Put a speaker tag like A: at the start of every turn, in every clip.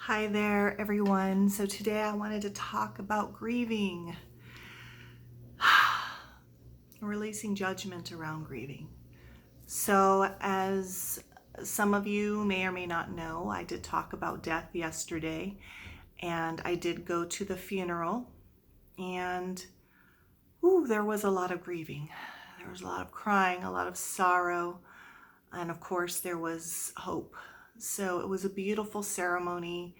A: Hi there, everyone. So today I wanted to talk about grieving, releasing judgment around grieving. So as some of you may or may not know, I did talk about death yesterday, and I did go to the funeral, and there was a lot of grieving. There was a lot of crying, a lot of sorrow, and of course there was hope. So it was a beautiful ceremony.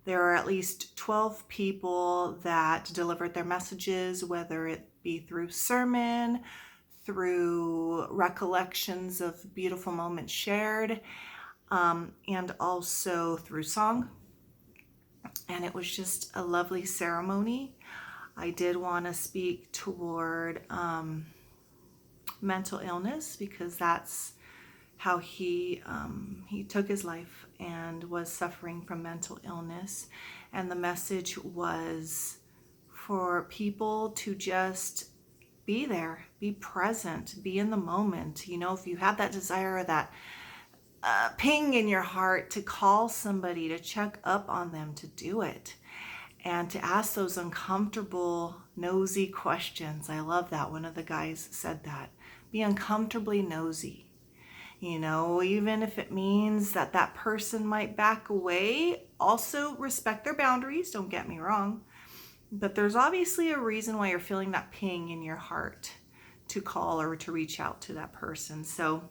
A: There are at least 12 people that delivered their messages, whether it be through sermon, through recollections of beautiful moments shared, and also through song. And it was just a lovely ceremony. I did want to speak toward mental illness, because that's how he took his life and was suffering from mental illness. And the message was for people to just be there, be present, be in the moment. You know, if you have that desire, that ping in your heart to call somebody, to check up on them, to do it, and to ask those uncomfortable, nosy questions. I love that. One of the guys said that. Be uncomfortably nosy. You know, even if it means that that person might back away, also respect their boundaries, don't get me wrong. But there's obviously a reason why you're feeling that ping in your heart to call or to reach out to that person. So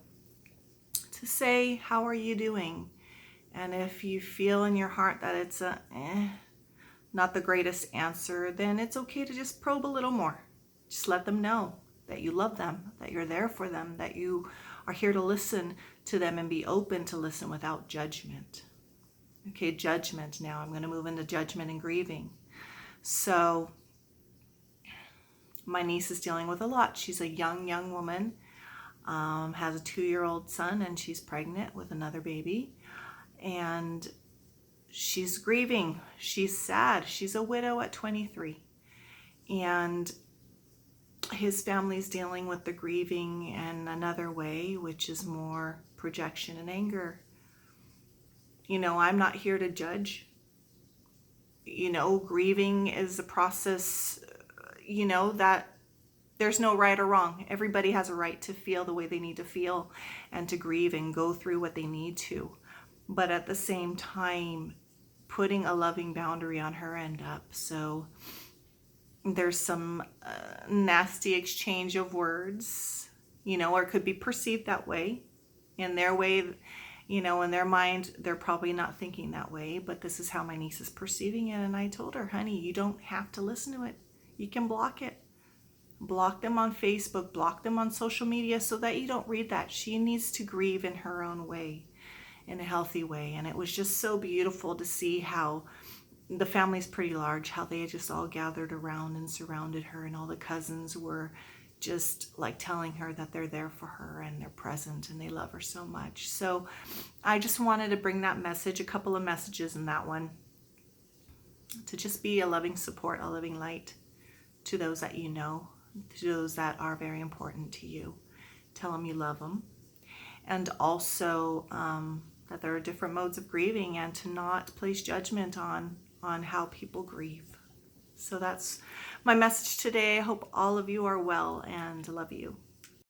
A: to say, how are you doing? And if you feel in your heart that it's not the greatest answer, then it's okay to just probe a little more. Just let them know that you love them, that you're there for them, that you are here to listen to them and be open to listen without judgment. Okay, judgment. Now I'm going to move into judgment and grieving. So my niece is dealing with a lot. She's a young woman, has a 2-year-old son, and she's pregnant with another baby. And she's grieving. She's sad. She's a widow at 23. And his family's dealing with the grieving in another way, which is more projection and anger. You know, I'm not here to judge. You know, grieving is a process, you know, that there's no right or wrong. Everybody has a right to feel the way they need to feel and to grieve and go through what they need to. But at the same time, putting a loving boundary on her end up. So there's some nasty exchange of words, you know, or it could be perceived that way. In their way, you know, in their mind, they're probably not thinking that way, but this is how my niece is perceiving it. And I told her, honey, you don't have to listen to it. You can block it. Block them on Facebook, block them on social media so that you don't read that. She needs to grieve in her own way, in a healthy way. And it was just so beautiful to see how the family's pretty large, how they just all gathered around and surrounded her, and all the cousins were just like telling her that they're there for her and they're present and they love her so much. So I just wanted to bring that message, a couple of messages in that one, to just be a loving support, a loving light to those that you know, to those that are very important to you. Tell them you love them. And also that there are different modes of grieving, and to not place judgment on how people grieve. So that's my message today. I hope all of you are well and love you.